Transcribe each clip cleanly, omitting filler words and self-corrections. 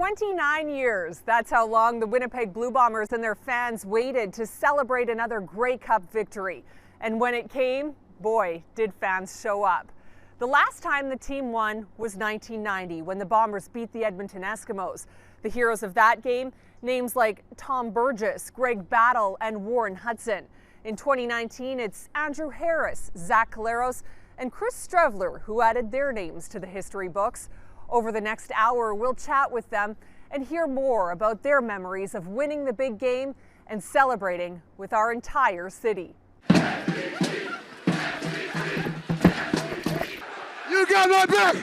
29 years. That's how long the Winnipeg Blue Bombers and their fans waited to celebrate another Grey Cup victory. And when it came, boy, did fans show up. The last time the team won was 1990 when the Bombers beat the Edmonton Eskimos. The heroes of that game, names like Tom Burgess, Greg Battle, and Warren Hudson. In 2019, it's Andrew Harris, Zach Collaros, and Chris Strevler who added their names to the history books. Over the next hour, we'll chat with them and hear more about their memories of winning the big game and celebrating with our entire city. You got my back!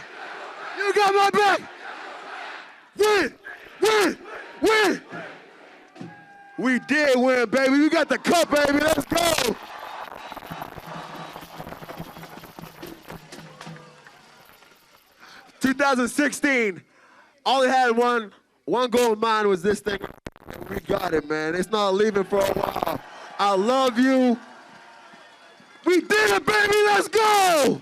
You got my back! Win! Win! Win! We did win, baby. We got the cup, baby. Let's go! "2016, only had one goal in mind, was this thing. We got it, man. It's not leaving for a while. I love you. We did it, baby. Let's go!"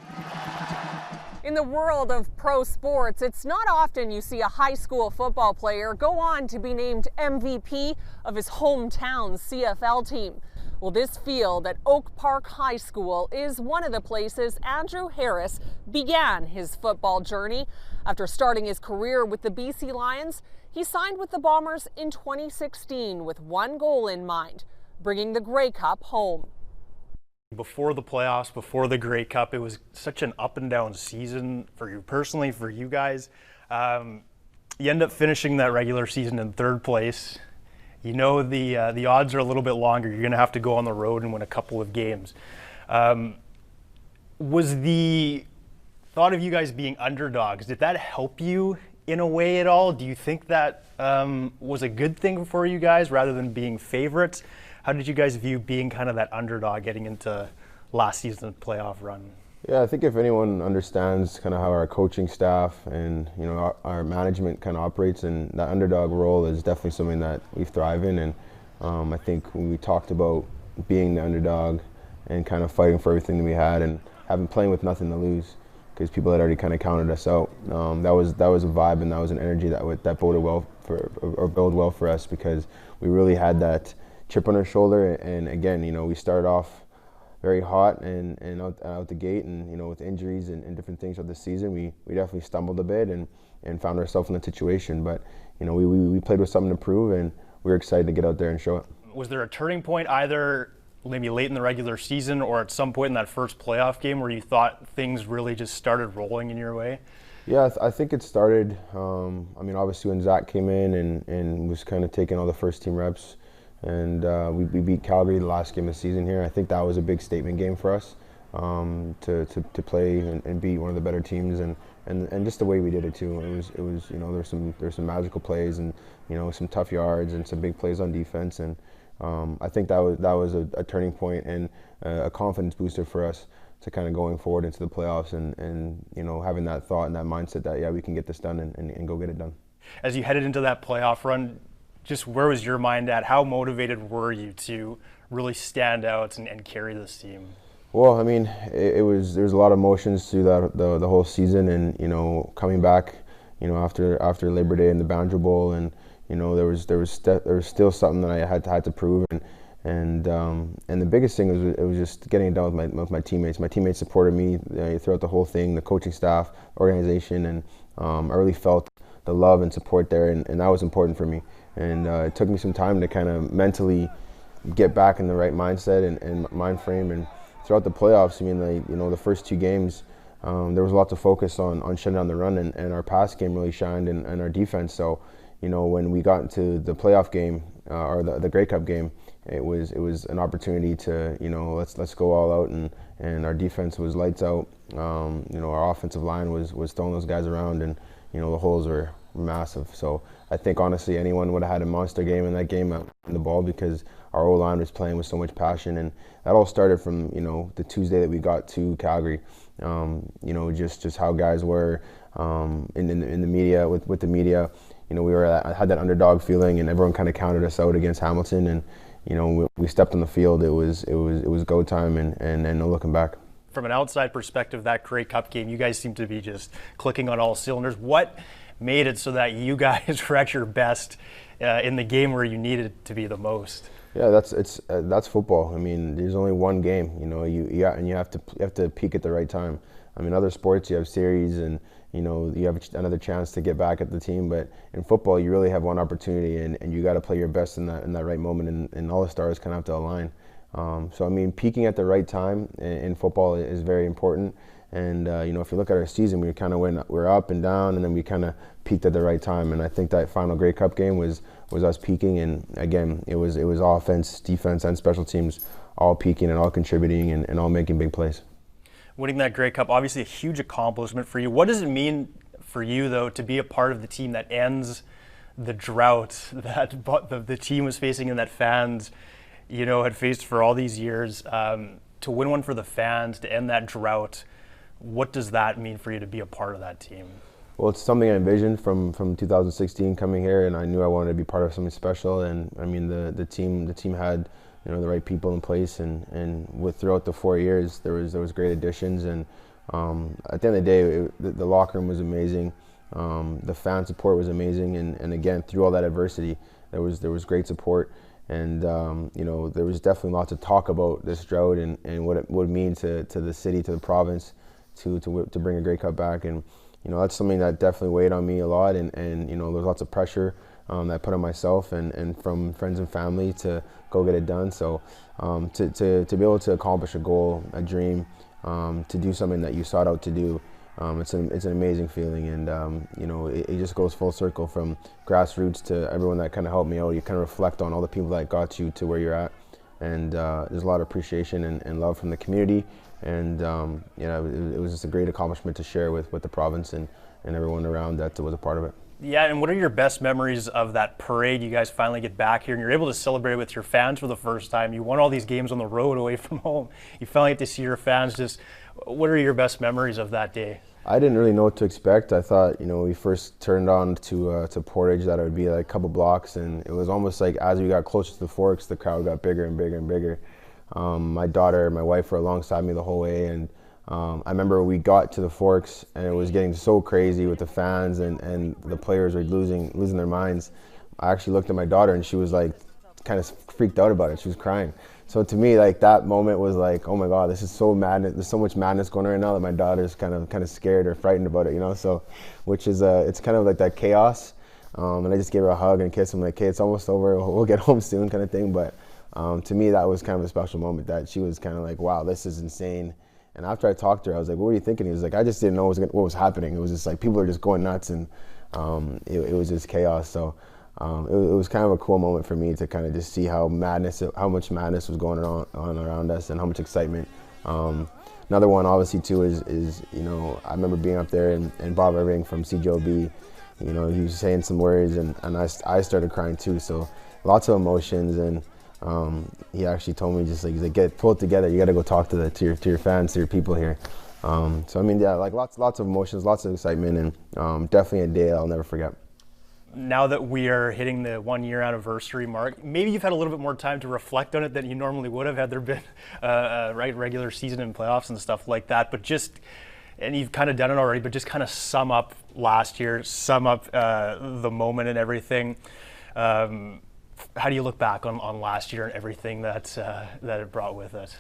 In the world of pro sports, it's not often you see a high school football player go on to be named MVP of his hometown's CFL team. Well, this field at Oak Park High School is one of the places Andrew Harris began his football journey. After starting his career with the BC Lions, he signed with the Bombers in 2016 with one goal in mind: bringing the Grey Cup home. Before the playoffs, before the Grey Cup, it was such an up and down season for you personally, for you guys. You end up finishing that regular season in third place. You know the odds are a little bit longer. You're going to have to go on the road and win a couple of games. Was the thought of you guys being underdogs, did that help you in a way at all? Do you think that was a good thing for you guys rather than being favorites? How did you guys view being kind of that underdog getting into last season's playoff run? Yeah, I think if anyone understands kind of how our coaching staff and our management kind of operates, and that underdog role is definitely something that we thrive in. And I think when we talked about being the underdog and kind of fighting for everything that we had and playing with nothing to lose, because people had already kind of counted us out, that was a vibe and that was an energy that boded well for us, because we really had that chip on our shoulder. And again, we started off very hot and out the gate, and with injuries and different things of the season, we definitely stumbled a bit and found ourselves in that situation. But we played with something to prove, and we were excited to get out there and show it. Was there a turning point either maybe late in the regular season or at some point in that first playoff game where you thought things really just started rolling in your way? Yeah, I think it started, obviously when Zach came in and was kind of taking all the first team reps, and we beat Calgary the last game of the season here. I think that was a big statement game for us, to play and beat one of the better teams, and just the way we did it too. It was there's some magical plays and some tough yards and some big plays on defense, and I think that was a turning point and a confidence booster for us to kind of going forward into the playoffs and having that thought and that mindset that we can get this done and go get it done. As you headed into that playoff run, just where was your mind at? How motivated were you to really stand out and carry this team? Well, there's a lot of emotions through the whole season, and coming back, after Labor Day and the Banjo Bowl, and there was still something that I had to prove, and the biggest thing was it was just getting it done with my teammates. My teammates supported me throughout the whole thing, the coaching staff, organization, and I really felt the love and support there, and that was important for me. And it took me some time to kind of mentally get back in the right mindset and mind frame. And throughout the playoffs, the first two games, there was a lot to focus on shutting down the run, and our pass game really shined, and our defense. So, when we got into the playoff game or the Grey Cup game, it was an opportunity to let's go all out, and our defense was lights out. Our offensive line was throwing those guys around, and the holes were massive. So I think honestly anyone would have had a monster game in that game in the ball, because our O-line was playing with so much passion, and that all started from the Tuesday that we got to Calgary. Just how guys were in the media with the media. I had that underdog feeling, and everyone kind of counted us out against Hamilton, and we stepped on the field. It was go time, and no looking back. From an outside perspective, that Grey Cup game, you guys seem to be just clicking on all cylinders. What made it so that you guys were at your best in the game where you needed to be the most. Yeah, that's football. I mean, there's only one game, you know. You have to peak at the right time. I mean, other sports you have series and you know you have another chance to get back at the team, but in football you really have one opportunity and you got to play your best in that right moment, and all the stars kind of have to align. So I mean, peaking at the right time in football is very important. And you know, if you look at our season, we're up and down, and then we kind of peaked at the right time. And I think that final Grey Cup game was us peaking. And again, it was offense, defense, and special teams all peaking and all contributing and all making big plays. Winning that Grey Cup, obviously a huge accomplishment for you. What does it mean for you, though, to be a part of the team that ends the drought that the team was facing and that fans, you know, had faced for all these years? To win one for the fans, to end that drought. What does that mean for you to be a part of that team? Well, it's something I envisioned from 2016 coming here, and I knew I wanted to be part of something special. And I mean, the team had, you know, the right people in place, and throughout the 4 years there was great additions. And at the end of the day, the locker room was amazing, the fan support was amazing, and again, through all that adversity, there was great support. And you know, there was definitely lots of talk about this drought and what it would mean to the city, to the province, to bring a Grey Cup back. And you know, that's something that definitely weighed on me a lot, and you know, there's lots of pressure that I put on myself and from friends and family to go get it done. So to be able to accomplish a goal, a dream, to do something that you sought out to do, it's an amazing feeling. And you know, it just goes full circle from grassroots to everyone that kind of helped me out. You kind of reflect on all the people that got you to where you're at, and there's a lot of appreciation and love from the community. And you know, it was just a great accomplishment to share with the province and everyone around that was a part of it. Yeah, and what are your best memories of that parade? You guys finally get back here and you're able to celebrate with your fans for the first time. You won all these games on the road away from home. You finally get to see your fans. Just what are your best memories of that day? I didn't really know what to expect. I thought, you know, we first turned on to Portage, that it would be like a couple blocks, and it was almost like as we got closer to the Forks, the crowd got bigger and bigger and bigger. My daughter and my wife were alongside me the whole way, and I remember we got to the Forks and it was getting so crazy with the fans and the players were losing their minds. I actually looked at my daughter and she was like kind of freaked out about it. She was crying. So to me, like, that moment was like, oh my God, this is so madness. There's so much madness going on right now that my daughter's kind of scared or frightened about it, you know. So, which is it's kind of like that chaos. And I just gave her a hug and kiss. I'm like, hey, it's almost over. We'll get home soon, kind of thing. But to me, that was kind of a special moment, that she was kind of like, wow, this is insane. And after I talked to her, I was like, what were you thinking? He was like, I just didn't know what was happening. It was just like people are just going nuts, and it was just chaos. So it was kind of a cool moment for me to kind of just see how much madness was going on around us, and how much excitement. Another one, obviously, too, is you know, I remember being up there and Bob Irving from CJOB, you know, he was saying some words, and I started crying too. So lots of emotions, and he actually told me, just like, he's like, pull it together. You got to go talk to your fans, to your people here. So I mean, yeah, like lots of emotions, lots of excitement, and definitely a day I'll never forget. Now that we are hitting the 1 year anniversary mark, maybe you've had a little bit more time to reflect on it than you normally would have had there been regular season and playoffs and stuff like that. But and you've kind of done it already, but just kind of sum up last year, sum up the moment and everything. How do you look back on last year and everything that it brought with it?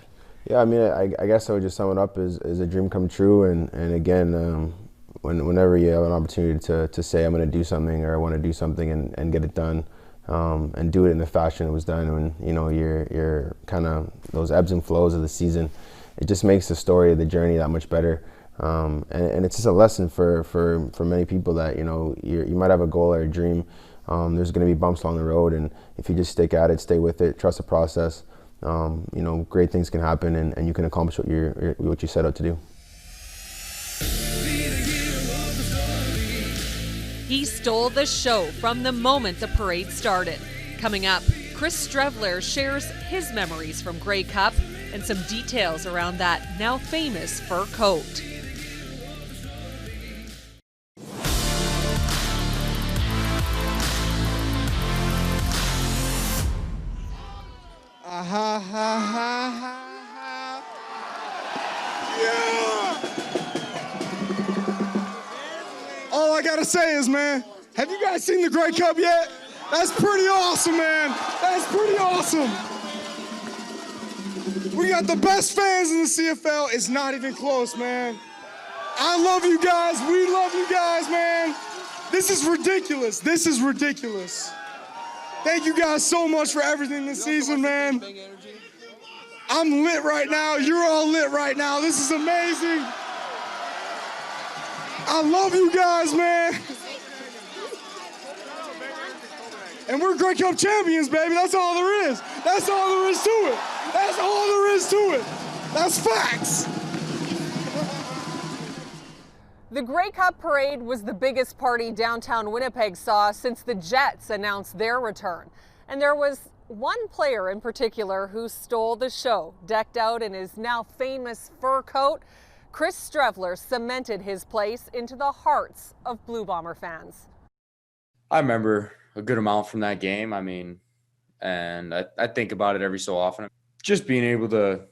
Yeah, I mean, I guess I would just sum it up as a dream come true, and again, whenever you have an opportunity to say I'm going to do something, or I want to do something and get it done, and do it in the fashion it was done, when you know you're kind of those ebbs and flows of the season, it just makes the story of the journey that much better. And it's just a lesson for many people that, you know, you might have a goal or a dream. There's going to be bumps along the road, and if you just stick at it, stay with it, trust the process, you know, great things can happen, and you can accomplish what you set out to do. He stole the show from the moment the parade started. Coming up, Chris Strevler shares his memories from Grey Cup and some details around that now famous fur coat. All I gotta gotta say is, man, have you guys seen the Grey Cup yet? That's pretty awesome, man. That's pretty awesome. We got the best fans in the CFL. It's not even close, man. I love you guys. We love you guys, man. This is ridiculous. This is ridiculous. Thank you guys so much for everything this season, man. I'm lit right now. You're all lit right now. This is amazing. I love you guys, man. And we're Grey Cup champions, baby. That's all there is. That's all there is to it. That's all there is to it. That's facts. The Grey Cup parade was the biggest party downtown Winnipeg saw since the Jets announced their return. And there was one player in particular who stole the show. Decked out in his now famous fur coat, Chris Strevler cemented his place into the hearts of Blue Bomber fans. I remember a good amount from that game. I mean, and I think about it every so often. Just being able to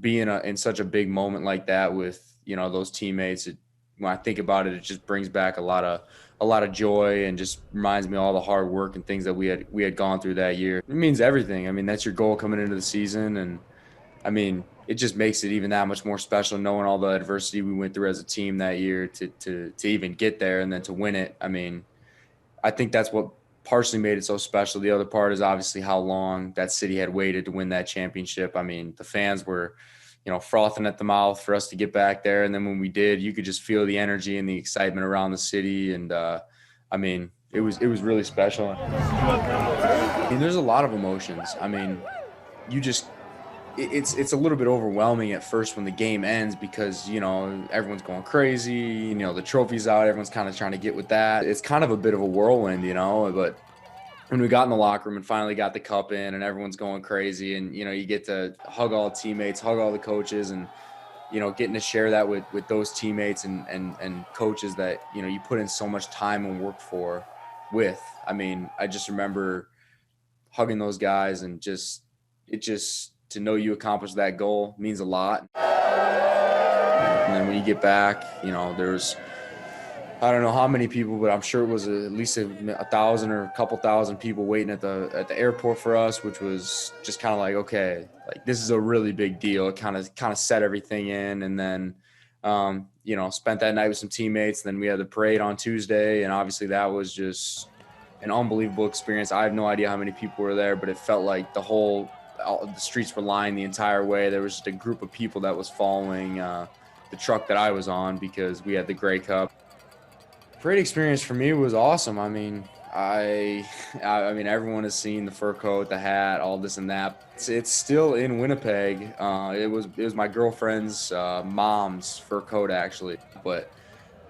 be in such a big moment like that with, you know, those teammates. When I think about it, it just brings back a lot of joy and just reminds me of all the hard work and things that we had gone through that year. It means everything. I mean, that's your goal coming into the season, and I mean, it just makes it even that much more special knowing all the adversity we went through as a team that year to even get there and then to win it. I mean, I think that's what partially made it so special. The other part is obviously how long that city had waited to win that championship. I mean, the fans were, you know, frothing at the mouth for us to get back there. And then when we did, you could just feel the energy and the excitement around the city. And I mean, it was really special. I mean, there's a lot of emotions. I mean, it's a little bit overwhelming at first when the game ends because, you know, everyone's going crazy, you know, the trophy's out, everyone's kind of trying to get with that. It's kind of a bit of a whirlwind, you know, but when we got in the locker room and finally got the cup in and everyone's going crazy and, you know, you get to hug all the teammates, hug all the coaches and, you know, getting to share that with those teammates and coaches that, you know, you put in so much time and work for with. I mean, I just remember hugging those guys and to know you accomplished that goal means a lot. And then when you get back, you know, there's, I don't know how many people, but I'm sure it was at least 1,000 or a couple thousand people waiting at the airport for us, which was just kind of like, okay, like this is a really big deal. It kind of set everything in. And then, you know, spent that night with some teammates. Then we had the parade on Tuesday. And obviously that was just an unbelievable experience. I have no idea how many people were there, but it felt like the streets were lined the entire way. There was just a group of people that was following the truck that I was on because we had the Grey Cup. Parade experience for me was awesome. I mean, I mean, everyone has seen the fur coat, the hat, all this and that. It's still in Winnipeg. It was my girlfriend's mom's fur coat actually. But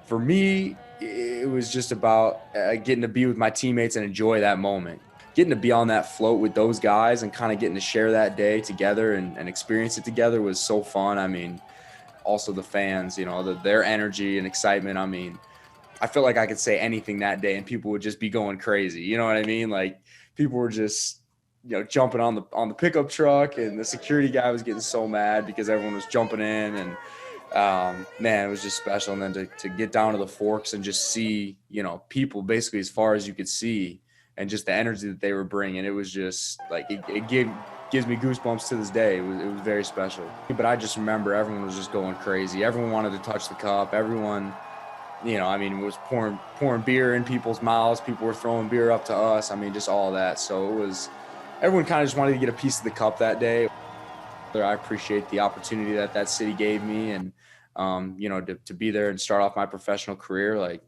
for me, it was just about getting to be with my teammates and enjoy that moment. Getting to be on that float with those guys and kind of getting to share that day together and experience it together was so fun. I mean, also the fans, you know, their energy and excitement. I mean, I felt like I could say anything that day and people would just be going crazy. You know what I mean? Like people were just, you know, jumping on the pickup truck and the security guy was getting so mad because everyone was jumping in and man, it was just special. And then to get down to the Forks and just see, you know, people basically as far as you could see and just the energy that they were bringing, it was just like, it gives me goosebumps to this day. It was very special. But I just remember everyone was just going crazy. Everyone wanted to touch the cup. Everyone, you know, I mean, it was pouring beer in people's mouths. People were throwing beer up to us. I mean, just all that. So everyone kind of just wanted to get a piece of the cup that day. I appreciate the opportunity that city gave me and, you know, to be there and start off my professional career. Like,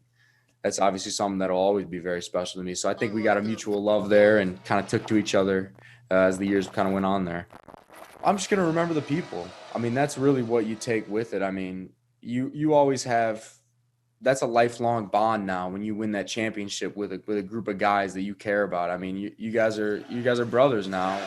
that's obviously something that'll always be very special to me. So I think we got a mutual love there and kind of took to each other as the years kind of went on there. I'm just going to remember the people. I mean, that's really what you take with it. I mean, you always have, that's a lifelong bond now when you win that championship with a group of guys that you care about. I mean, you guys are brothers now.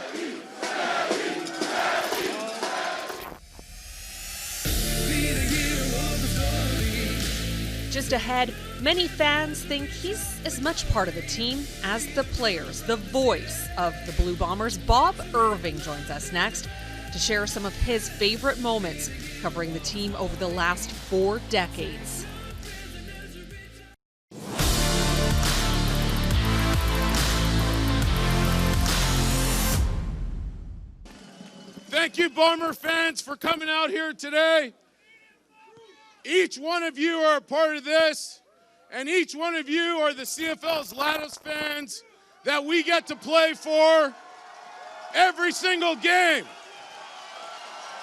Just ahead, many fans think he's as much part of the team as the players. The voice of the Blue Bombers, Bob Irving, joins us next to share some of his favorite moments covering the team over the last 4 decades. Thank you, Bomber fans, for coming out here today. Each one of you are a part of this, and each one of you are the CFL's Lattice fans that we get to play for every single game.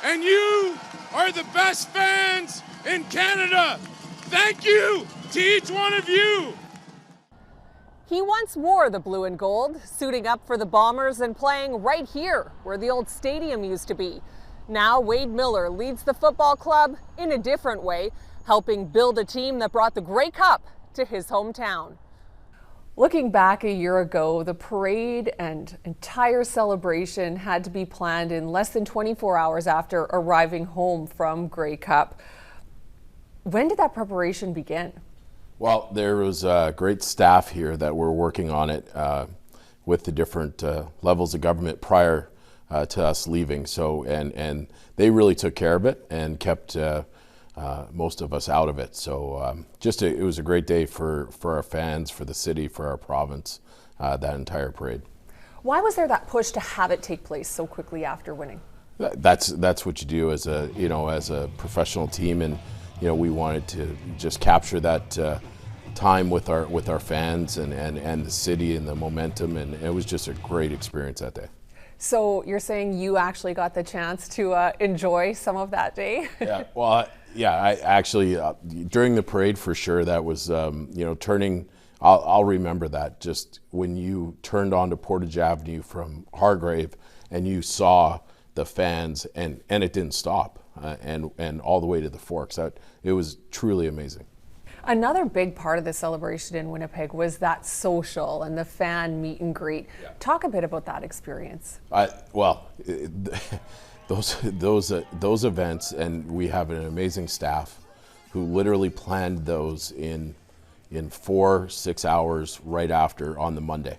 And you are the best fans in Canada. Thank you to each one of you. He once wore the blue and gold, suiting up for the Bombers and playing right here where the old stadium used to be. Now Wade Miller leads the football club in a different way, helping build a team that brought the Grey Cup to his hometown. Looking back a year ago, the parade and entire celebration had to be planned in less than 24 hours after arriving home from Grey Cup. When did that preparation begin? Well, there was a great staff here that were working on it with the different levels of government prior to us leaving. So, and they really took care of it and kept most of us out of it. So it was a great day for our fans, for the city, for our province, that entire parade. Why was there that push to have it take place so quickly after winning? That's what you do as a professional team, and we wanted to just capture that time with our fans and the city and the momentum, and it was just a great experience that day. So you're saying you actually got the chance to enjoy some of that day? Yeah, well, I actually, during the parade for sure, that was, turning, I'll remember that, just when you turned onto Portage Avenue from Hargrave and you saw the fans and it didn't stop and all the way to the Forks. It was truly amazing. Another big part of the celebration in Winnipeg was that social and the fan meet and greet. Yeah. Talk a bit about that experience. Those events, and we have an amazing staff who literally planned those in 4-6 hours right after on the Monday,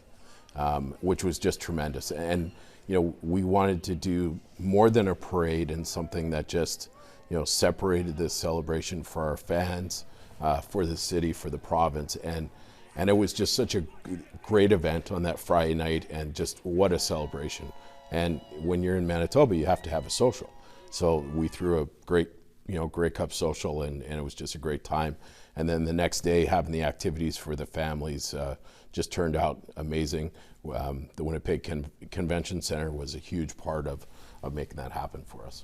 which was just tremendous. And we wanted to do more than a parade and something that just separated this celebration for our fans, for the city, for the province, and it was just such a great event on that Friday night, and just what a celebration. And when you're in Manitoba, you have to have a social. So we threw a great, Grey Cup social, and it was just a great time. And then the next day, having the activities for the families just turned out amazing. The Winnipeg Convention Center was a huge part of making that happen for us.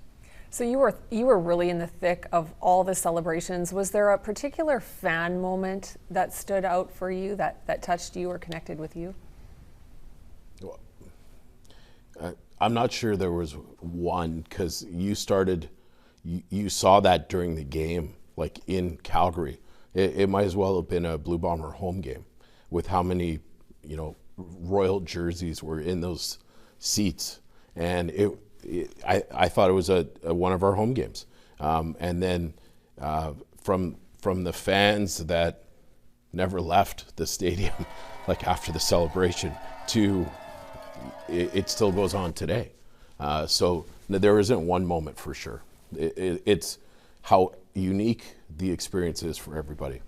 So you were really in the thick of all the celebrations. Was there a particular fan moment that stood out for you, that touched you or connected with you? Well, I'm not sure there was one, because you saw that during the game, like in Calgary. It might as well have been a Blue Bomber home game with how many, royal jerseys were in those seats. And I thought it was one of our home games. And then from the fans that never left the stadium, like after the celebration, to it still goes on today. So there isn't one moment for sure. It's how unique the experience is for everybody.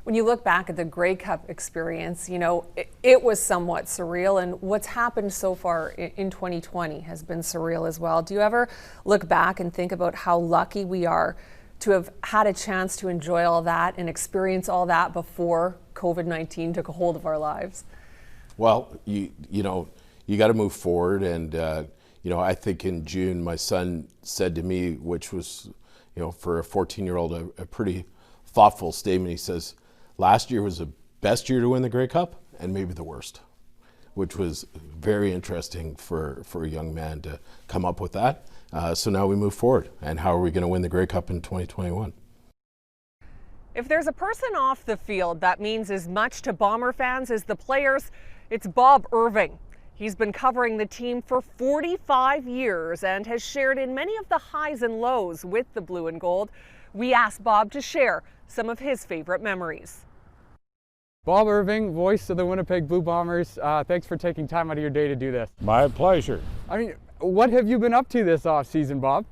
When you look back at the Grey Cup experience, it was somewhat surreal, and what's happened so far in 2020 has been surreal as well. Do you ever look back and think about how lucky we are to have had a chance to enjoy all that and experience all that before COVID-19 took a hold of our lives? Well, you got to move forward, and I think in June my son said to me, which was, for a 14-year-old, a pretty thoughtful statement. He says, last year was the best year to win the Grey Cup and maybe the worst, which was very interesting for a young man to come up with that. So now we move forward, and how are we going to win the Grey Cup in 2021? If there's a person off the field that means as much to Bomber fans as the players, it's Bob Irving. He's been covering the team for 45 years and has shared in many of the highs and lows with the Blue and Gold. We asked Bob to share some of his favorite memories. Bob Irving, voice of the Winnipeg Blue Bombers. Thanks for taking time out of your day to do this. My pleasure. I mean, what have you been up to this off season, Bob?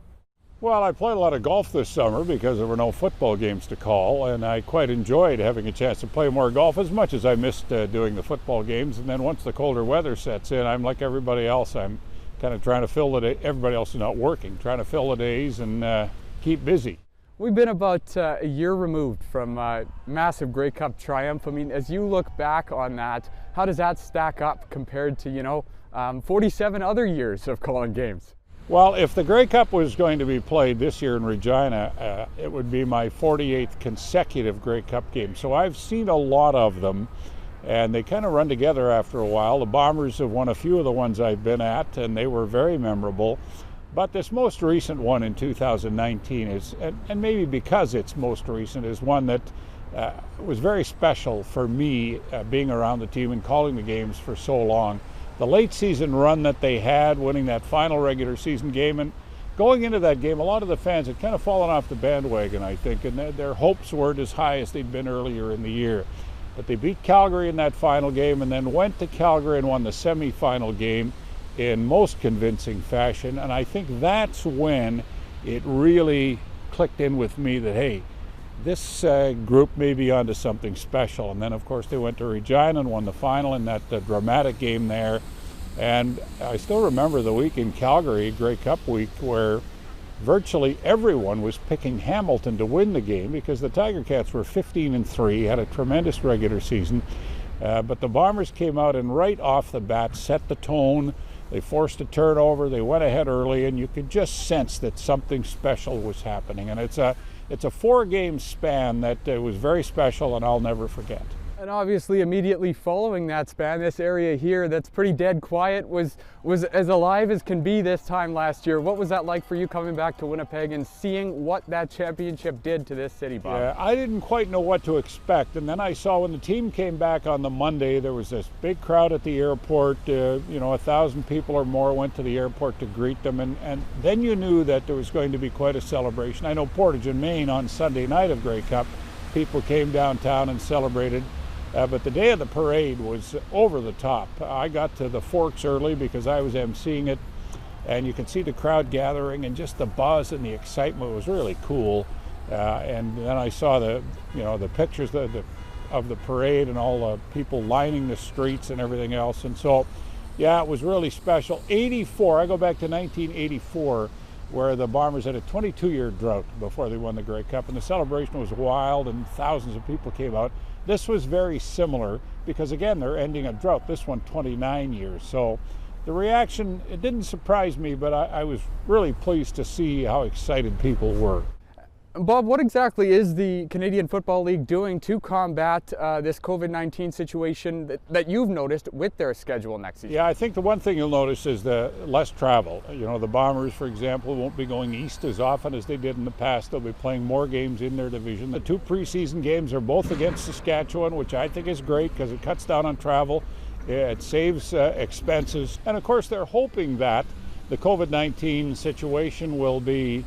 Well, I played a lot of golf this summer because there were no football games to call, and I quite enjoyed having a chance to play more golf, as much as I missed doing the football games. And then once the colder weather sets in, I'm like everybody else. I'm kind of trying to fill the day. Everybody else is not working, trying to fill the days and keep busy. We've been about a year removed from a massive Grey Cup triumph. I mean, as you look back on that, how does that stack up compared to, 47 other years of calling games? Well, if the Grey Cup was going to be played this year in Regina, it would be my 48th consecutive Grey Cup game. So I've seen a lot of them, and they kind of run together after a while. The Bombers have won a few of the ones I've been at, and they were very memorable. But this most recent one in 2019 is, and maybe because it's most recent, is one that was very special for me, being around the team and calling the games for so long. The late season run that they had, winning that final regular season game, and going into that game, a lot of the fans had kind of fallen off the bandwagon, I think, and their hopes weren't as high as they'd been earlier in the year. But they beat Calgary in that final game and then went to Calgary and won the semifinal game in most convincing fashion. And I think that's when it really clicked in with me that, hey, this group may be onto something special. And then, of course, they went to Regina and won the final in that dramatic game there. And I still remember the week in Calgary, Grey Cup week, where virtually everyone was picking Hamilton to win the game because the Tiger Cats were 15-3, had a tremendous regular season. But the Bombers came out and right off the bat set the tone. They forced a turnover, they went ahead early, and you could just sense that something special was happening. And it's a 4-game span that was very special and I'll never forget. And obviously immediately following that span, this area here that's pretty dead quiet was as alive as can be this time last year. What was that like for you coming back to Winnipeg and seeing what that championship did to this city, Bob? Yeah, I didn't quite know what to expect. And then I saw when the team came back on the Monday, there was this big crowd at the airport. 1,000 people or more went to the airport to greet them. And then you knew that there was going to be quite a celebration. I know Portage and Maine on Sunday night of Grey Cup, people came downtown and celebrated. But the day of the parade was over the top. I got to the Forks early because I was emceeing it, and you could see the crowd gathering and just the buzz and the excitement was really cool. And then I saw the pictures of the parade and all the people lining the streets and everything else. And so, yeah, it was really special. 84, I go back to 1984, where the Bombers had a 22-year drought before they won the Grey Cup, and the celebration was wild and thousands of people came out. This was very similar because, again, they're ending a drought. This one, 29 years. So the reaction, it didn't surprise me, but I was really pleased to see how excited people were. Bob, what exactly is the Canadian Football League doing to combat this COVID-19 situation that you've noticed with their schedule next season? Yeah, I think the one thing you'll notice is the less travel. The Bombers, for example, won't be going east as often as they did in the past. They'll be playing more games in their division. The 2 preseason games are both against Saskatchewan, which I think is great because it cuts down on travel. It saves expenses. And, of course, they're hoping that the COVID-19 situation will be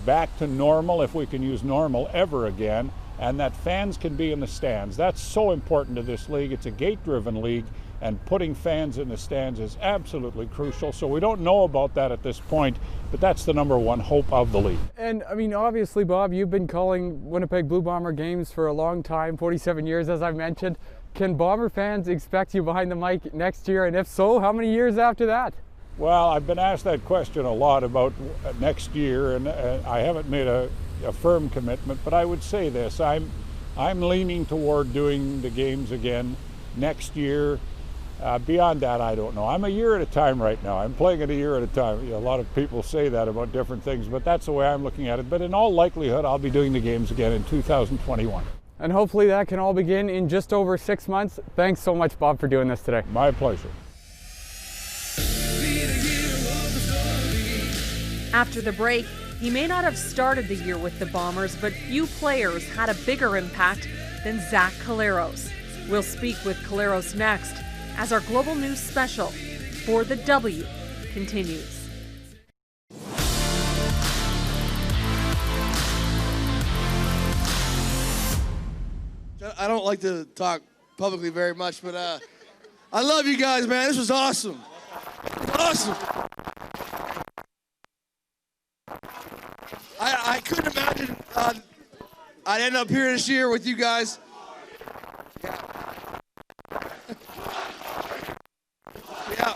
back to normal, if we can use normal ever again, and that fans can be in the stands. That's so important to this league. It's a gate-driven league, and putting fans in the stands is absolutely crucial. So we don't know about that at this point, but that's the #1 hope of the league. And I mean, obviously, Bob, you've been calling Winnipeg Blue Bomber games for a long time, 47 years, as I've mentioned. Can Bomber fans expect you behind the mic next year? And if so, how many years after that? Well, I've been asked that question a lot about next year, and I haven't made a firm commitment, but I would say this. I'm leaning toward doing the games again next year. Beyond that, I don't know. I'm a year at a time right now. I'm playing it a year at a time. A lot of people say that about different things, but that's the way I'm looking at it. But in all likelihood, I'll be doing the games again in 2021. And hopefully that can all begin in just over 6 months. Thanks so much, Bob, for doing this today. My pleasure. After the break, he may not have started the year with the Bombers, but few players had a bigger impact than Zach Collaros. We'll speak with Collaros next as our Global News special, For the W, continues. I don't like to talk publicly very much, but I love you guys, man. This was awesome. Awesome. I couldn't imagine I'd end up here this year with you guys. Yeah. Yeah.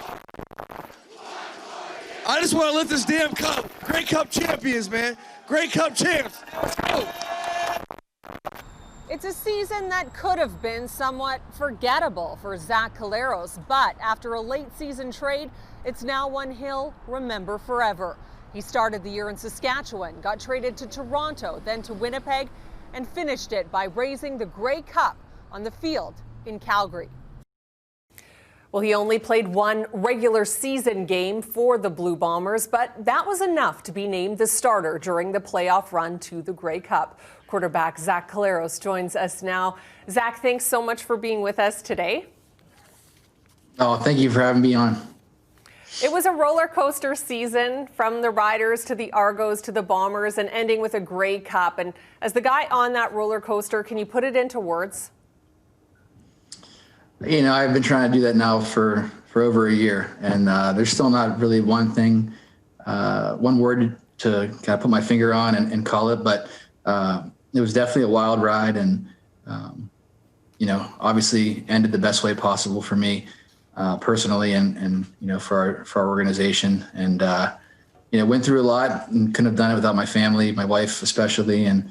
why I lit this damn cup. Grey Cup champions, man. Grey Cup champs. Let's go. It's a season that could have been somewhat forgettable for Zach Collaros, but after a late season trade, it's now one he'll remember forever. He started the year in Saskatchewan, got traded to Toronto, then to Winnipeg, and finished it by raising the Grey Cup on the field in Calgary. Well, he only played one regular season game for the Blue Bombers, but that was enough to be named the starter during the playoff run to the Grey Cup. Quarterback Zach Collaros joins us now. Zach, thanks so much for being with us today. Oh, thank you for having me on. It was a roller coaster season, from the Riders to the Argos to the Bombers, and ending with a Grey Cup. And as the guy on that roller coaster, can you put it into words? You know, I've been trying to do that now for over a year, and there's still not really one thing, one word to kind of put my finger on and call it, but it was definitely a wild ride, and you know, obviously ended the best way possible for me personally, and you know, for our organization, and you know, went through a lot and couldn't have done it without my family, my wife especially, and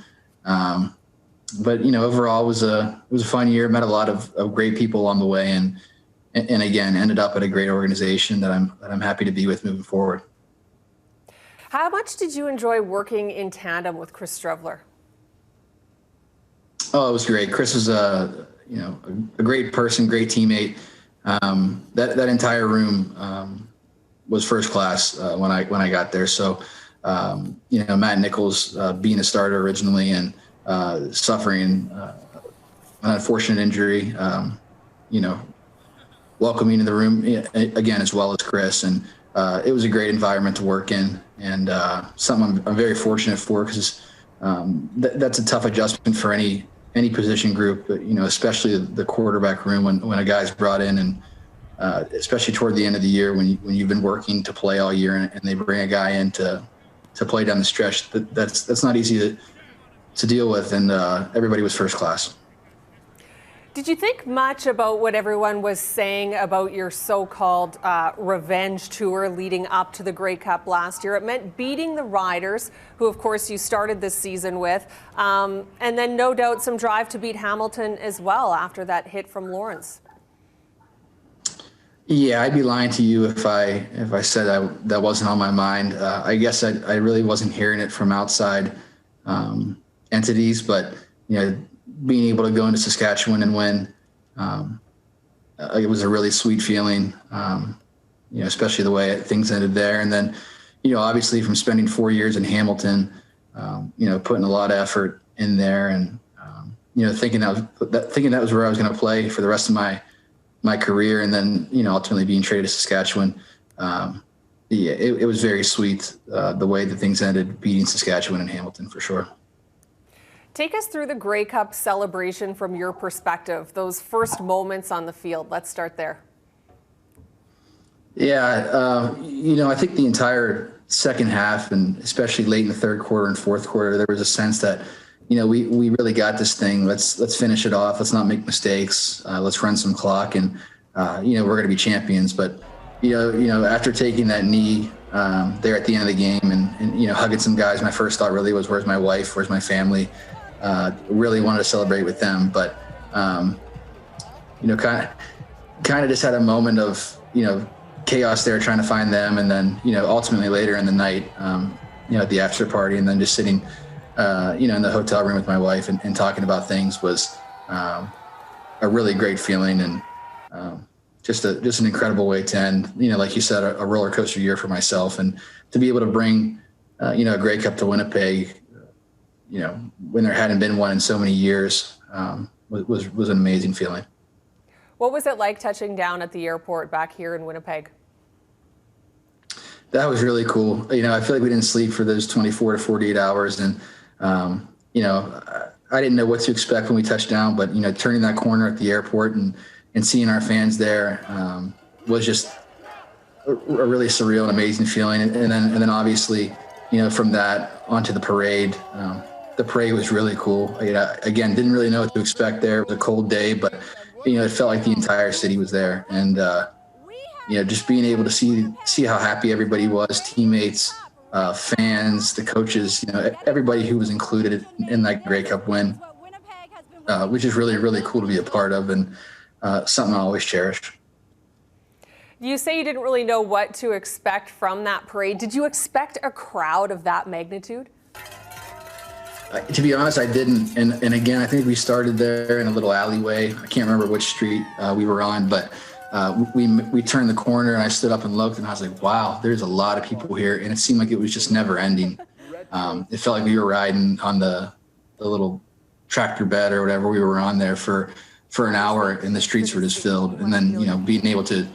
but you know, overall it was a fun year. Met a lot of great people along the way, and again ended up at a great organization that I'm happy to be with moving forward. How much did you enjoy working in tandem with Chris Strevler? Oh, it was great. Chris was a great person, great teammate. That entire room was first class when I got there. So you know, Matt Nichols being a starter originally and suffering an unfortunate injury, you know, welcoming to the room again, as well as Chris. And it was a great environment to work in, and something I'm very fortunate for, because that's a tough adjustment for any position group, but you know, especially the quarterback room when a guy's brought in, and especially toward the end of the year when you've been working to play all year, and they bring a guy in to play down the stretch. That's not easy to deal with, and everybody was first class. Did you think much about what everyone was saying about your so-called revenge tour leading up to the Grey Cup last year? It meant beating the Riders, who of course you started this season with, and then no doubt some drive to beat Hamilton as well after that hit from Lawrence. Yeah, I'd be lying to you if I said that wasn't on my mind. I guess I really wasn't hearing it from outside entities, but you know, being able to go into Saskatchewan and win, it was a really sweet feeling, you know, especially the way things ended there. And then, you know, obviously from spending 4 years in Hamilton, you know, putting a lot of effort in there, and, you know, thinking that was where I was going to play for the rest of my career. And then, you know, ultimately being traded to Saskatchewan. Yeah, it was very sweet, the way that things ended, beating Saskatchewan and Hamilton for sure. Take us through the Grey Cup celebration from your perspective, those first moments on the field. Let's start there. Yeah, you know, I think the entire second half, and especially late in the third quarter and fourth quarter, there was a sense that, you know, we really got this thing. Let's finish it off. Let's not make mistakes. Let's run some clock, and you know, we're going to be champions. But you know, after taking that knee there at the end of the game, and you know, hugging some guys, my first thought really was, where's my wife? Where's my family? Really wanted to celebrate with them, but you know, kind of just had a moment of, you know, chaos there, trying to find them, and then, you know, ultimately later in the night, you know, at the after party, and then just sitting, you know, in the hotel room with my wife and talking about things was a really great feeling, and just an incredible way to end, you know, like you said, a roller coaster year for myself, and to be able to bring, you know, a Grey Cup to Winnipeg, you know, when there hadn't been one in so many years, was an amazing feeling. What was it like touching down at the airport back here in Winnipeg? That was really cool. You know, I feel like we didn't sleep for those 24 to 48 hours. And, you know, I didn't know what to expect when we touched down, but, you know, turning that corner at the airport and seeing our fans there was just a really surreal and amazing feeling. And then obviously, you know, from that onto the parade. The parade was really cool. You know, again, didn't really know what to expect there. It was a cold day, but, you know, it felt like the entire city was there. And, just being able to see how happy everybody was, teammates, fans, the coaches, everybody who was included in that Grey Cup win, which is really, really cool to be a part of, and something I always cherish. You say you didn't really know what to expect from that parade. Did you expect a crowd of that magnitude? To be honest, I didn't. And again, I think we started there in a little alleyway. I can't remember which street we were on, but we turned the corner and I stood up and looked and I was like, wow, there's a lot of people here. And it seemed like it was just never ending. It felt like we were riding on the little tractor bed or whatever we were on there for an hour, and the streets were just filled. And then, being able to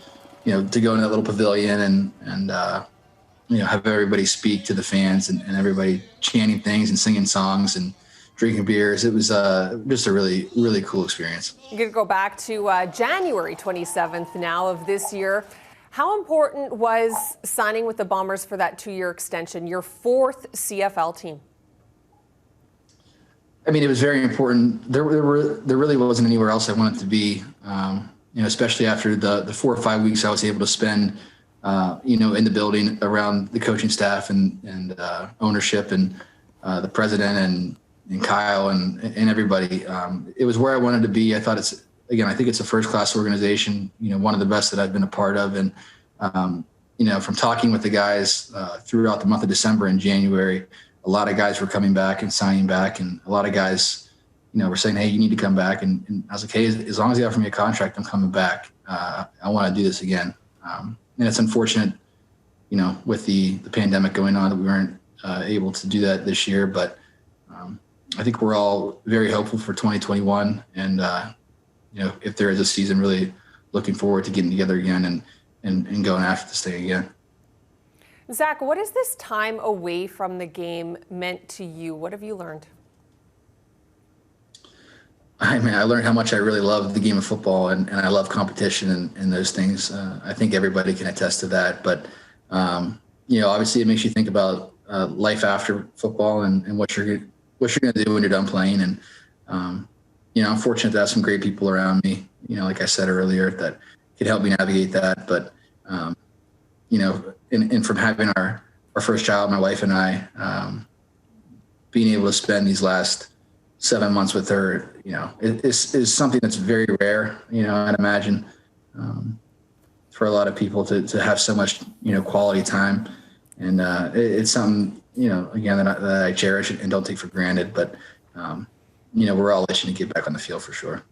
go into that little pavilion and have everybody speak to the fans and everybody chanting things and singing songs and drinking beers. It was just a really, really cool experience. You're going to go back to January 27th now of this year. How important was signing with the Bombers for that 2-year extension, your 4th CFL team? I mean, it was very important. There really wasn't anywhere else I wanted to be. Especially after the 4 or 5 weeks I was able to spend, in the building around the coaching staff and ownership and the president and Kyle and everybody. It was where I wanted to be. I thought I think it's a first-class organization, one of the best that I've been a part of. And, from talking with the guys throughout the month of December and January, a lot of guys were coming back and signing back, and a lot of guys were saying, hey, you need to come back. And I was like, hey, as long as they offer me a contract, I'm coming back. I want to do this again. And it's unfortunate, with the pandemic going on, that we weren't able to do that this year. But I think we're all very hopeful for 2021. And, if there is a season, really looking forward to getting together again and going after this thing again. Zach, what has this time away from the game meant to you? What have you learned? I learned how much I really love the game of football, and I love competition and those things. I think everybody can attest to that. But, obviously it makes you think about life after football and what you're going to do when you're done playing. And, I'm fortunate to have some great people around me, like I said earlier, that could help me navigate that. But, and from having our first child, my wife and I, being able to spend these last 7 months with her, is something that's very rare, I'd imagine, for a lot of people to have so much, quality time. And it's something, again, that I cherish and don't take for granted. But, we're all itching to get back on the field for sure.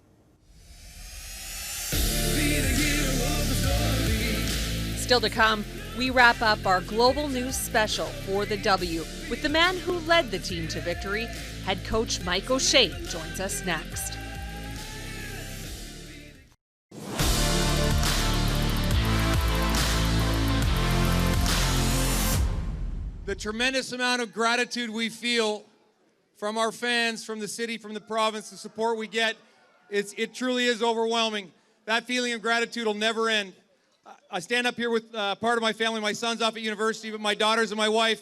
Still to come, we wrap up our global news special for the W with the man who led the team to victory. Head coach Mike O'Shea joins us next. The tremendous amount of gratitude we feel from our fans, from the city, from the province, the support we get, it truly is overwhelming. That feeling of gratitude will never end. I stand up here with part of my family. My son's off at university, but my daughters and my wife.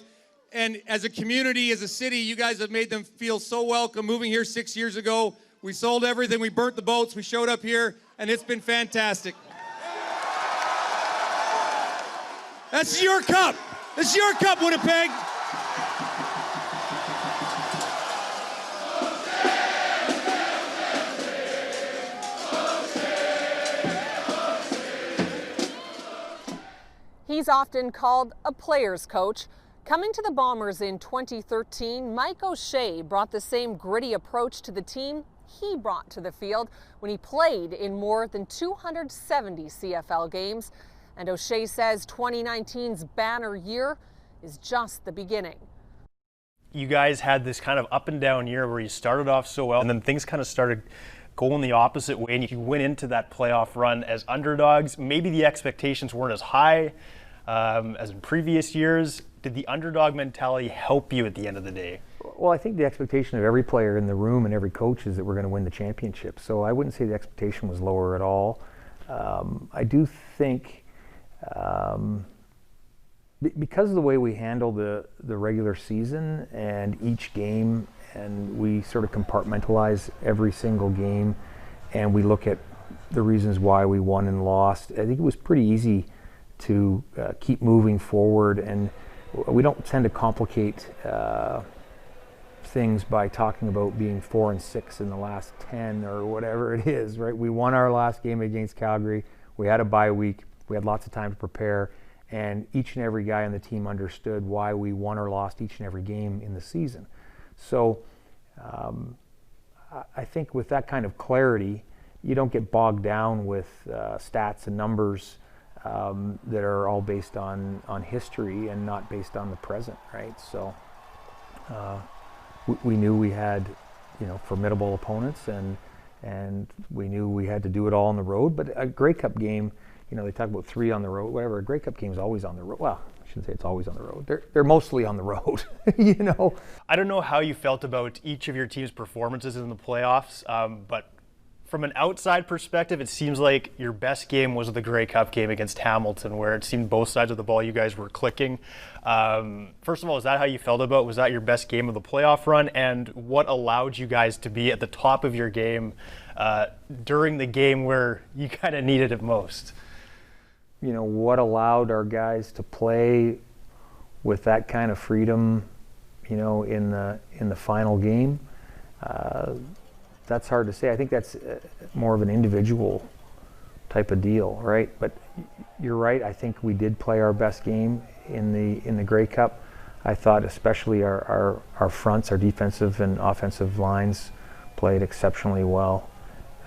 And as a community, as a city, you guys have made them feel so welcome. Moving here 6 years ago, we sold everything. We burnt the boats. We showed up here, and it's been fantastic. That's your cup. It's your cup, Winnipeg. He's often called a player's coach. Coming to the Bombers in 2013, Mike O'Shea brought the same gritty approach to the team he brought to the field when he played in more than 270 CFL games. And O'Shea says 2019's banner year is just the beginning. You guys had this kind of up and down year where you started off so well and then things kind of started going the opposite way, and you went into that playoff run as underdogs. Maybe the expectations weren't as high as in previous years. Did the underdog mentality help you at the end of the day? Well, I think the expectation of every player in the room and every coach is that we're going to win the championship. So I wouldn't say the expectation was lower at all. I do think because of the way we handle the regular season and each game, and we sort of compartmentalize every single game, and we look at the reasons why we won and lost, I think it was pretty easy to keep moving forward. And we don't tend to complicate things by talking about being 4-6 in the last 10 or whatever it is, right? We won our last game against Calgary. We had a bye week. We had lots of time to prepare, and each and every guy on the team understood why we won or lost each and every game in the season. So I think with that kind of clarity, you don't get bogged down with stats and numbers that are all based on history and not based on the present, right? So we knew we had, formidable opponents, and we knew we had to do it all on the road. But a Grey Cup game, they talk about 3 on the road, whatever. A Grey Cup game is always on the road. Well, I shouldn't say it's always on the road. They're mostly on the road, I don't know how you felt about each of your team's performances in the playoffs, but from an outside perspective, it seems like your best game was the Grey Cup game against Hamilton, where it seemed both sides of the ball you guys were clicking. First of all, is that how you felt about it? Was that your best game of the playoff run? And what allowed you guys to be at the top of your game during the game where you kind of needed it most? What allowed our guys to play with that kind of freedom, in the final game? That's hard to say. I think that's more of an individual type of deal, right? But you're right. I think we did play our best game in the Grey Cup. I thought especially our fronts, our defensive and offensive lines, played exceptionally well,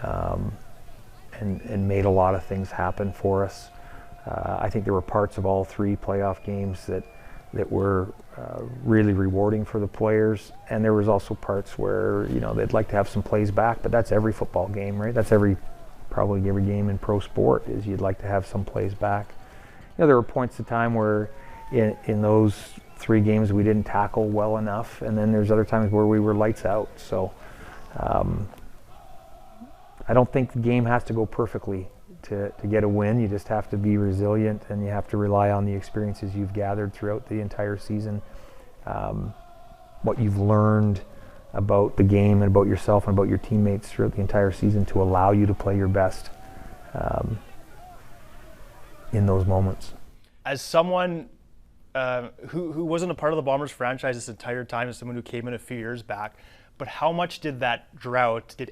and made a lot of things happen for us. I think there were parts of all 3 playoff games that were really rewarding for the players, and there was also parts where they'd like to have some plays back, but that's every football game, right? That's probably every game in pro sport, is you'd like to have some plays back. There were points of time where in those 3 games we didn't tackle well enough, and then there's other times where we were lights out. So I don't think the game has to go perfectly to get a win. You just have to be resilient, and you have to rely on the experiences you've gathered throughout the entire season, what you've learned about the game and about yourself and about your teammates throughout the entire season to allow you to play your best in those moments. As someone who wasn't a part of the Bombers franchise this entire time, as someone who came in a few years back, but how much did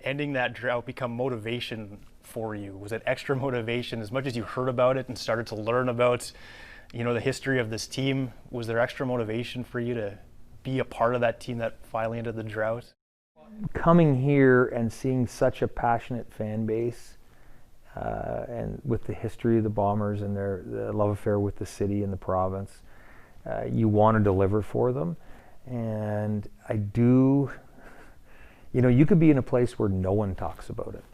ending that drought become motivation for you? Was it extra motivation? As much as you heard about it and started to learn about, the history of this team, was there extra motivation for you to be a part of that team that finally ended the drought? Coming here and seeing such a passionate fan base, and with the history of the Bombers and their love affair with the city and the province, you want to deliver for them. And I do, you could be in a place where no one talks about it.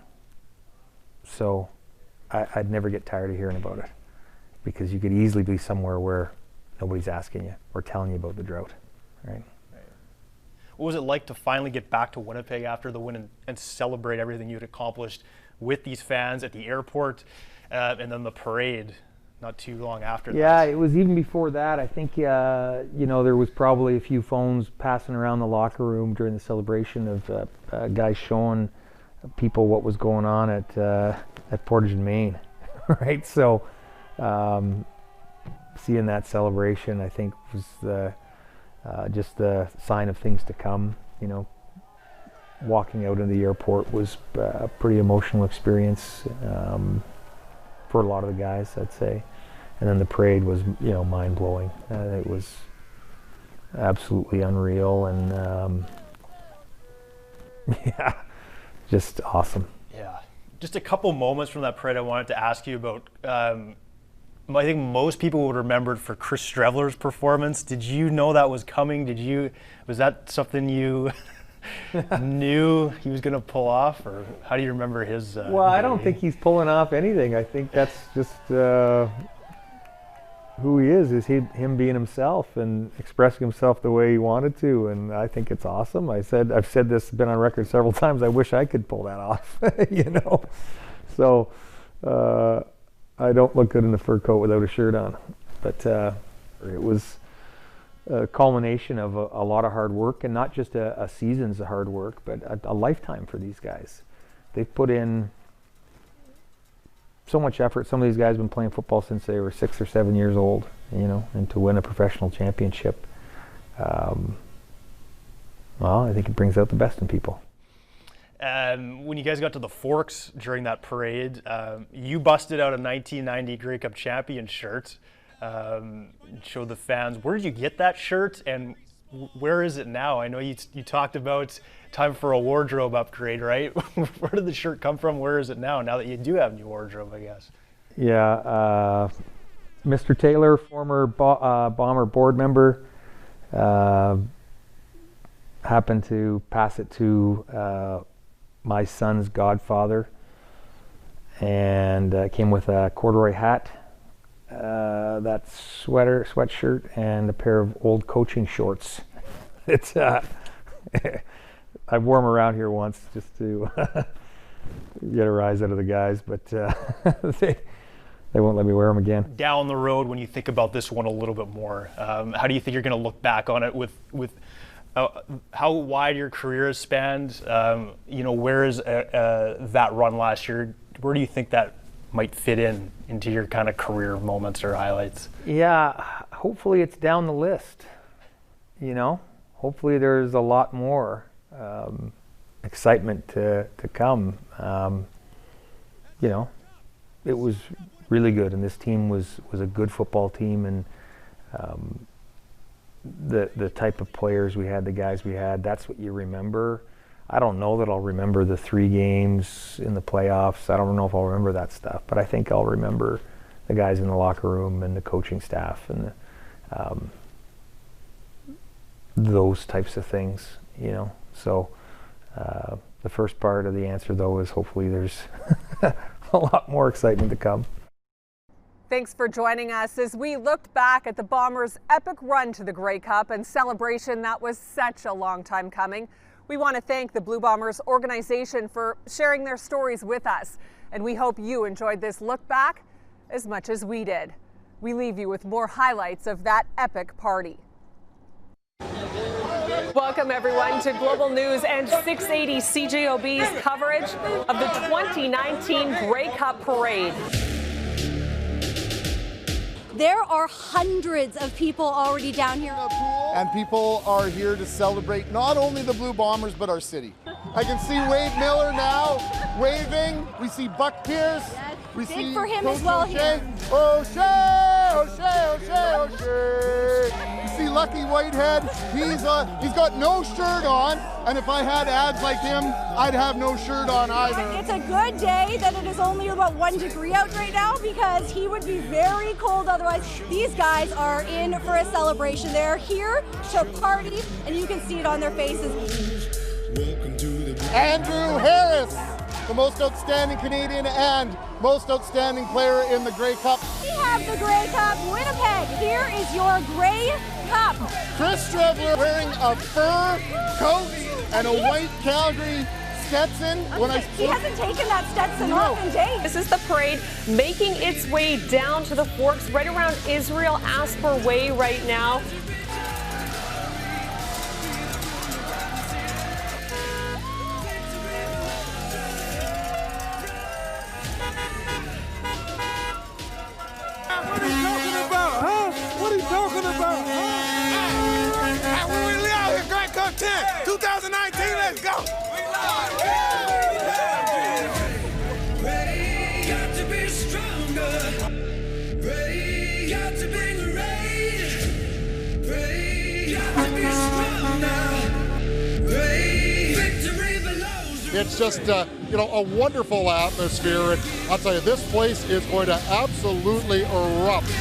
So I'd never get tired of hearing about it, because you could easily be somewhere where nobody's asking you or telling you about the drought, right? What was it like to finally get back to Winnipeg after the win and celebrate everything you'd accomplished with these fans at the airport, and then the parade not too long after that? Yeah, it was even before that. I think, there was probably a few phones passing around the locker room during the celebration of guys showing people what was going on at Portage and Main, right? So seeing that celebration, I think, was just the sign of things to come. Walking out in the airport was a pretty emotional experience for a lot of the guys, I'd say. And then the parade was, mind-blowing. It was absolutely unreal, and yeah, just awesome. Yeah. Just a couple moments from that parade I wanted to ask you about. I think most people would remember for Chris Strevler's performance. Did you know that was coming? Was that something you knew he was going to pull off, or how do you remember his Well, I don't think he's pulling off anything. I think that's just who he is him being himself and expressing himself the way he wanted to, and I think it's awesome. I've said this, been on record several times, I wish I could pull that off, So I don't look good in a fur coat without a shirt on, but it was a culmination of a lot of hard work, and not just a season's of hard work, but a lifetime for these guys. They've put in so much effort. Some of these guys have been playing football since they were 6 or 7 years old, you know, and to win a professional championship, well, I think it brings out the best in people. When you guys got to the Forks during that parade, you busted out a 1990 Grey Cup champion shirt, showed the fans. Where did you get that shirt, and where is it now? I know you talked about time for a wardrobe upgrade, right? Where did the shirt come from? Where is it now that you do have new wardrobe, I guess? Yeah, Mr. Taylor, former Bomber board member, happened to pass it to my son's godfather, and came with a corduroy hat, that sweatshirt, and a pair of old coaching shorts. It's I wore them around here once just to get a rise out of the guys, but they won't let me wear them again. Down the road, when you think about this one a little bit more, how do you think you're going to look back on it with how wide your career has spanned? You know, where is that run last year? Where do you think that might fit into your kind of career moments or highlights? Yeah, hopefully it's down the list. You know, hopefully there's a lot more excitement to come. You know, it was really good, and this team was a good football team, and the type of players we had, the guys we had, that's what you remember. I don't know that I'll remember the 3 games in the playoffs. I don't know if I'll remember that stuff, but I think I'll remember the guys in the locker room and the coaching staff and those types of things, you know. So the first part of the answer, though, is hopefully there's a lot more excitement to come. Thanks for joining us as we looked back at the Bombers' epic run to the Grey Cup and celebration that was such a long time coming. We want to thank the Blue Bombers organization for sharing their stories with us, and we hope you enjoyed this look back as much as we did. We leave you with more highlights of that epic party. Welcome everyone to Global News and 680 CJOB's coverage of the 2019 Grey Cup Parade. There are hundreds of people already down here. And people are here to celebrate not only the Blue Bombers, but our city. I can see Wade Miller now waving. We see Buck Pierce. Yes. We Big see for him Coach as well O'Shea. here. O'Shea. You see Lucky Whitehead. He's got no shirt on. And if I had abs like him, I'd have no shirt on either. It's a good day that it is only about 1 degree out right now, because he would be very cold otherwise. These guys are in for a celebration. They're here to party, and you can see it on their faces. Andrew Harris, the most outstanding Canadian and most outstanding player in the Grey Cup. We have the Grey Cup. Winnipeg, here is your Grey Cup. Chris Strevler wearing a fur coat and a white Calgary Stetson. He hasn't taken that Stetson off in days. This is the parade making its way down to the Forks, right around Israel Asper Way right now. What are you talking about, huh? When we out here, Grey Cup 10, 2019, let's go. Ready, got to be stronger. Ready, got to be great. Ready, got to be stronger. Ready, victory belongs. It's just, you know, a wonderful atmosphere. And I'll tell you, this place is going to absolutely erupt.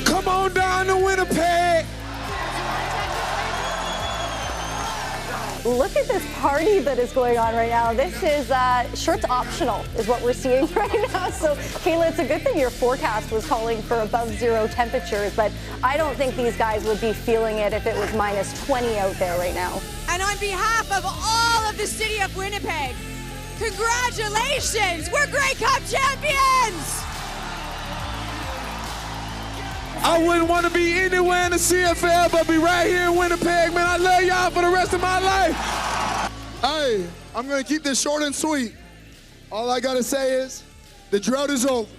Come on down to Winnipeg. Look at this party that is going on right now. This is shirts optional is what we're seeing right now. So, Kayla, it's a good thing your forecast was calling for above 0 temperatures, but I don't think these guys would be feeling it if it was minus 20 out there right now. And on behalf of all of the city of Winnipeg, congratulations, we're Grey Cup champions! I wouldn't want to be anywhere in the CFL but be right here in Winnipeg, man. I love y'all for the rest of my life. Hey, I'm going to keep this short and sweet. All I gotta say is, the drought is over.